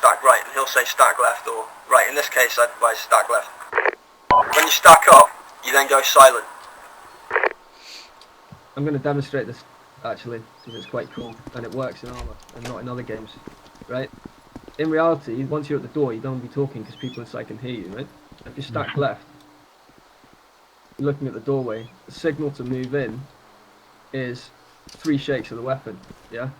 stack right, and he'll say stack left or right. In this case, I'd advise stack left. When you stack up, you then go silent. I'm going to demonstrate this actually because it's quite cool and it works in armor and not in other games, right? In reality, once you're at the door, you don't want to be talking because people inside can hear you, right? If you stack left, you're looking at the doorway. The signal to move in is 3 shakes of the weapon, yeah?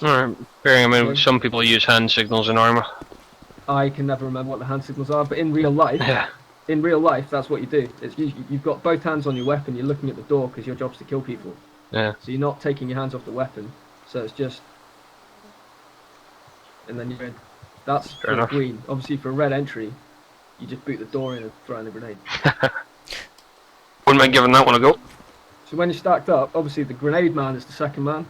Alright, bearing in mind some people use hand signals in armor. I can never remember what the hand signals are, but in real life, that's what you do. It's you've got both hands on your weapon, you're looking at the door because your job's to kill people. Yeah. So you're not taking your hands off the weapon, so it's just... And then you're in. That's Fair enough. green. Obviously for a red entry, you just boot the door in and throw in the grenade. Wouldn't mind giving that one a go. So when you're stacked up, obviously the grenade man is the second man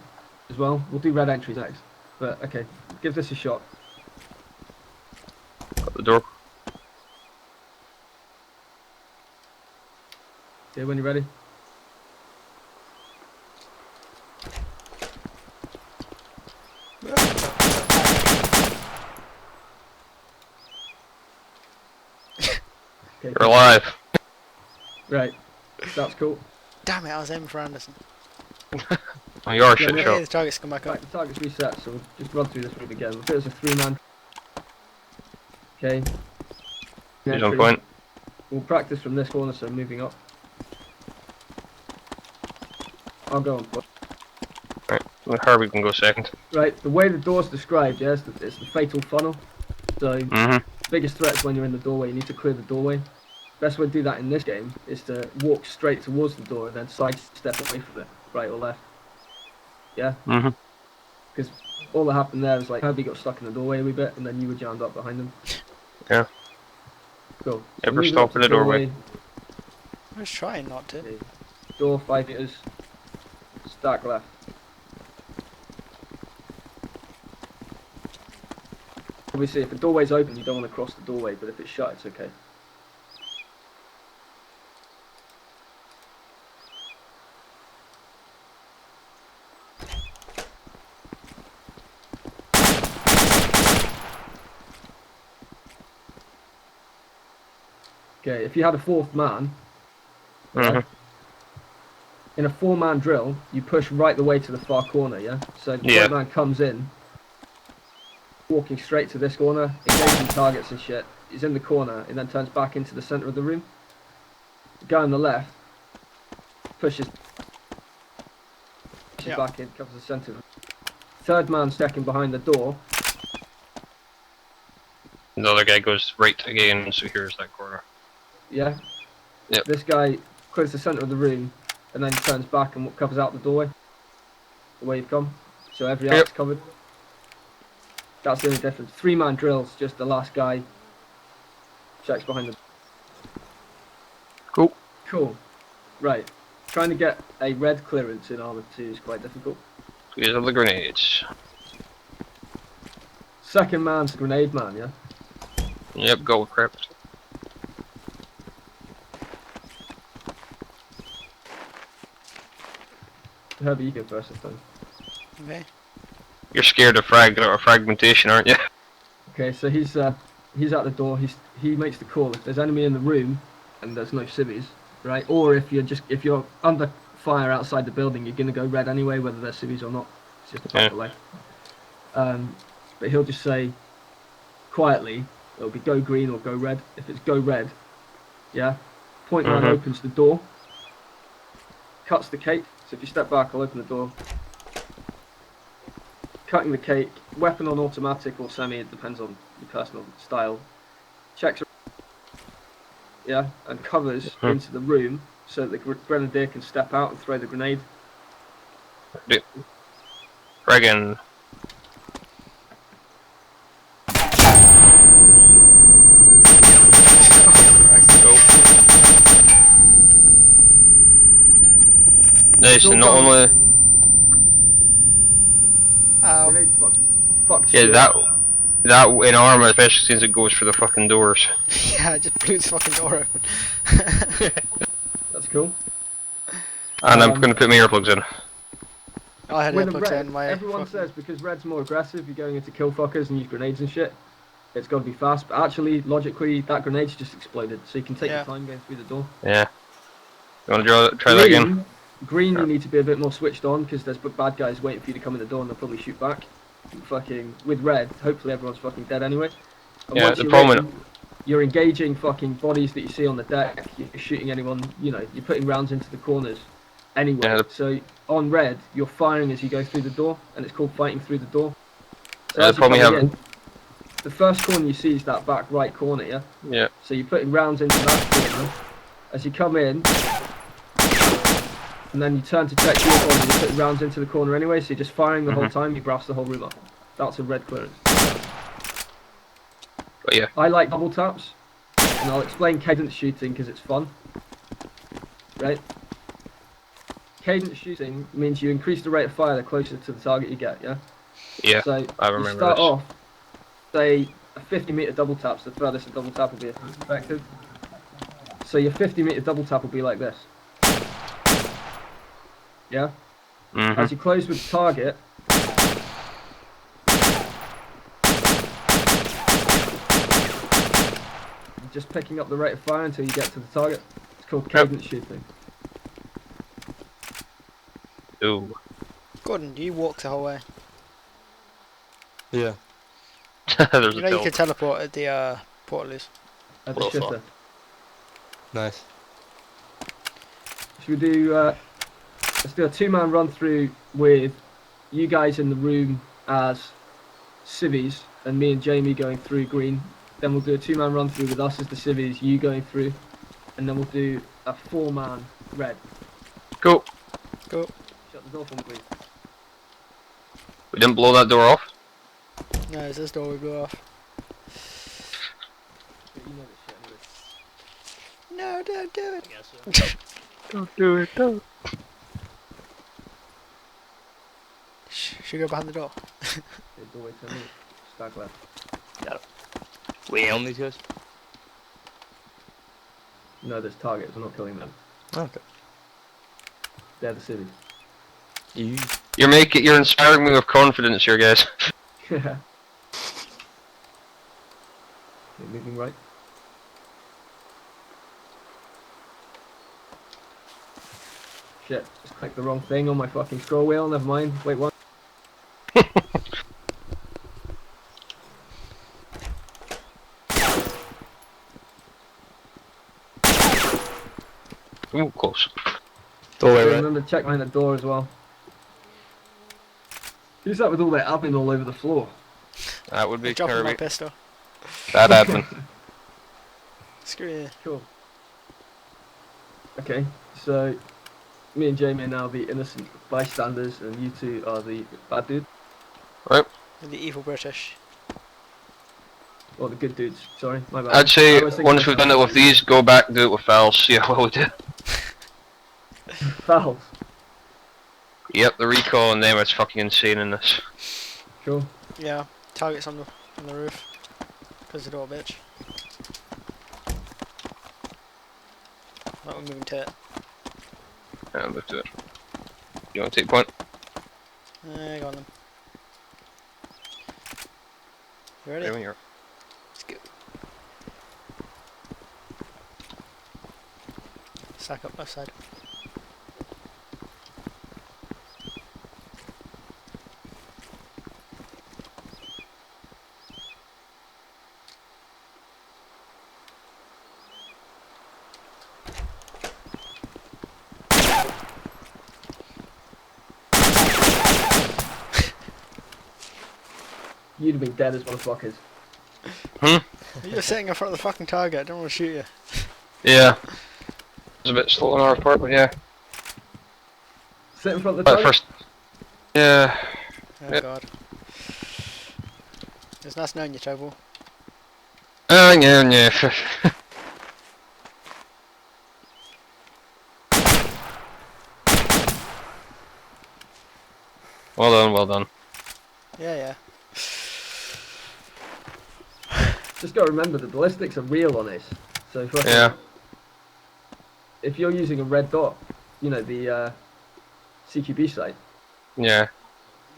as well. We'll do red entries next. But okay, give this a shot. Got the door. Okay, when you're ready. Okay, You're alive. right, that's cool. Damn it, I was aiming for Anderson. Oh, you are a shit Yeah, shot. the target's come back up. Right, the target's reset, so we'll just run through this route again. We'll do it as a 3-man. Okay. He's on point. We'll practice from this corner, so moving up. I'll go on foot. Right, well, Harvey can go second. Right, the way the door's described, yes, it's the fatal funnel. So, biggest threat is when you're in the doorway, you need to clear the doorway. Best way to do that in this game is to walk straight towards the door and then sidestep away from it, right or left. Yeah? Because all that happened there was like, Harvey got stuck in the doorway a wee bit and then you were jammed up behind him. Yeah. Cool. Never moving stop up to in the doorway. I was trying not to. Okay. Door 5 meters. Stack left. Obviously, if the doorway's open, you don't want to cross the doorway, but if it's shut, it's okay. Okay, if you had a 4th man, in a 4-man drill, you push right the way to the far corner, yeah? So the 4th man comes in, walking straight to this corner, engaging targets and shit. He's in the corner and then turns back into the centre of the room. The guy on the left pushes back in, covers the centre. 3rd man stacking behind the door. The other guy goes right again and secures that corner. Yeah? Yep. This guy clears the centre of the room and then turns back and covers out the doorway. The way you've come. So every out's covered. That's the only difference. 3-man drills, just the last guy checks behind the... Cool. Cool. Right. Trying to get a red clearance in Armour 2 is quite difficult. These are the grenades. 2nd man's grenade man, yeah? Yep, gold crypt. Herbie, you go first this time. Okay. You're scared of fragmentation, aren't you? Okay, so he's at the door. He makes the call if there's enemy in the room and there's no civvies, right? Or if you're under fire outside the building, you're gonna go red anyway, whether there's civvies or not. It's just a fact of life. But he'll just say quietly, it'll be go green or go red. If it's go red, yeah, point man opens the door, cuts the cake. So if you step back, I'll open the door. Cutting the cake, weapon on automatic or semi, it depends on your personal style. Checks, yeah, and covers into the room so that the grenadier can step out and throw the grenade. Friggin'. Nice, and not only... Grenade fucks Yeah, you. that in armor, especially since it goes for the fucking doors. Yeah, I just blew the fucking door open. That's cool. And I'm going to put my earplugs in. I had With a earplugs red, in my. everyone fucking- says because red's more aggressive, you're going into kill fuckers and use grenades and shit. It's got to be fast, but actually, logically, that grenade's just exploded, so you can take Yeah. your time going through the door. Yeah. You want to try that again? Green, Yeah. you need to be a bit more switched on because there's bad guys waiting for you to come in the door and they'll probably shoot back. Fucking with red, hopefully everyone's fucking dead anyway. And Yeah, once the you're problem in, you're engaging fucking bodies that you see on the deck. You're shooting anyone, you know, you're putting rounds into the corners. Anyway, Yeah, so on red, you're firing as you go through the door, and it's called fighting through the door. So the as you're problem we coming have. in, the first corner you see is that back right corner, yeah? Yeah. So you're putting rounds into that corner. As you come in, and then you turn to check your body, you're putting rounds into the corner anyway, so you're just firing the whole time, you blast the whole room up. That's a red clearance. But yeah. I like double taps, and I'll explain cadence shooting because it's fun. Right? Cadence shooting means you increase the rate of fire the closer to the target you get, yeah? Yeah. So I you remember start this. off, say, a 50-meter double tap's the furthest a double tap will be effective. So your 50-meter double tap will be like this. Yeah? Mm-hmm. As you close with the target, you're just picking up the rate of fire until you get to the target. It's called cadence shooting. Ooh. Gordon, do you walk the whole way? Yeah. There's You a know you tilt. can teleport at the portals. At the Well, fuck. shitter. Nice. Should we do, let's do a two-man run through with you guys in the room as civvies and me and Jamie going through green. Then we'll do a two-man run through with us as the civvies, you going through. And then we'll do a four-man red. Cool. Go. Shut the door for me, please. We didn't blow that door off. No, it's this door we blew off. But you know this shit anyway. No, don't do it. Don't do it, don't. Should we go behind the door? Okay, doorway to me. Stag left. We own these guys? No, there's targets. We're not killing them. Okay. They're the civvies. You. You're inspiring me with confidence here, guys. Yeah. Okay, moving right. Shit, just clicked the wrong thing on my fucking scroll wheel. Never mind. Wait, what? Ooh, close. Doorway right. Remember to check behind the door as well. Who's that with all that admin all over the floor? That would be Dropping my Kirby. pistol. Bad admin. Screw you. Cool. Okay, so me and Jamie are now the innocent bystanders, and you two are the bad dudes, Right. The evil British. or the good dudes. Sorry, my bad. I'd say I was thinking once we've done it with these, go back, do it with Val's, see how well we do. fouls. Yep, the recall on them is fucking insane in this. Cool. Yeah, targets on the roof. Close the door, bitch. Right, we're moving to it. Yeah, I'll move to it. You want to take point? Go on then. You ready? There when you're. Let's go. Stack up left side. You'd have been dead as motherfuckers. You're sitting in front of the fucking target. I don't want to shoot you. Yeah. It's a bit slow on our part, but yeah. Sit in front of the But target. first. Yeah. Oh Yep. god. It's nice knowing you, Toadball. Yeah. Well done, well done. Yeah, yeah. Just gotta remember the ballistics are real on this. So fucking, Yeah. if you're using a red dot, you know, the CQB site. Yeah.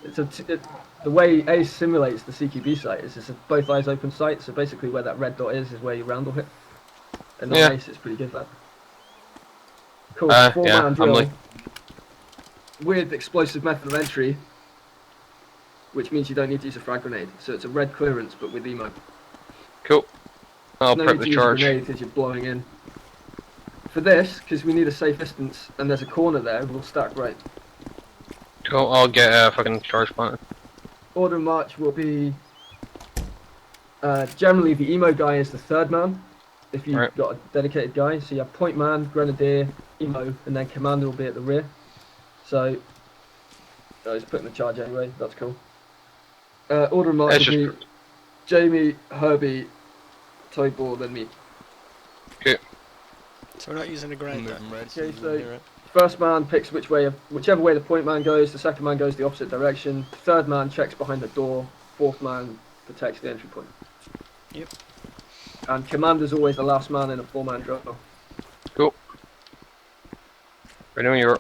The way Ace simulates the CQB site is it's a both eyes open site, so basically where that red dot is where your round will hit. And on Yeah. Ace it's pretty good that. Cool, Yeah, 4-man I'm drill like- with explosive method of entry, which means you don't need to use a frag grenade. So it's a red clearance but with emo. Cool. I'll No prep need the to use a charge. grenade because you're blowing in. For this, because we need a safe distance and there's a corner there, we'll stack right. Cool, I'll get a fucking charge planted. Order of march will be generally the emo guy is the third man if you've Right. got a dedicated guy. So you have point man, grenadier, emo, and then commander will be at the rear. So I was putting the charge anyway. That's cool. Order of march It's will be just- Jamie, Herbie, Toadball, then me. So we're not using a grenade there. Moving red. Okay, so so- here, right? First man picks whichever way the point man goes. The second man goes the opposite direction. Third man checks behind the door. Fourth man protects the entry point. Yep. And commander's always the last man in a 4-man drill. Cool. Ready when you're.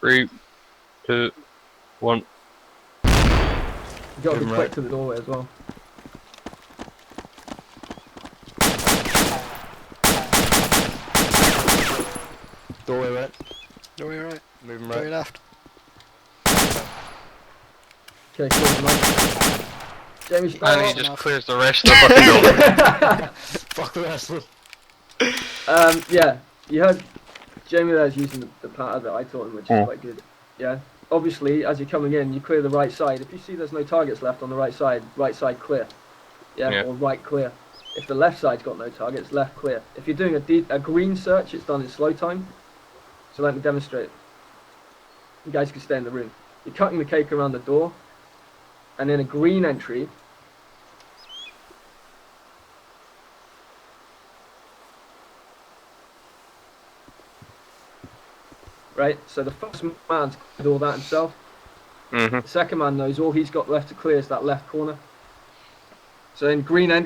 3, 2, 1. You got to be Moving quick right. to the doorway as well. Doorway right. Doorway right. Moving Doorway right. left. Okay, cool. Nice. Jamie, And start. he just clears the rest of the fucking building. Fuck the rest of Yeah, you heard Jamie there's using the pattern that I taught him, which is quite good. Yeah. Obviously, as you're coming in, you clear the right side. If you see there's no targets left on the right side clear. Yeah. Or right clear. If the left side's got no targets, left clear. If you're doing a green search, it's done in slow time. So let me demonstrate. You guys can stay in the room. You're cutting the cake around the door, and in a green entry, right? So the first man's did all that himself. Mm-hmm. The second man knows all he's got left to clear is that left corner. So in green entry,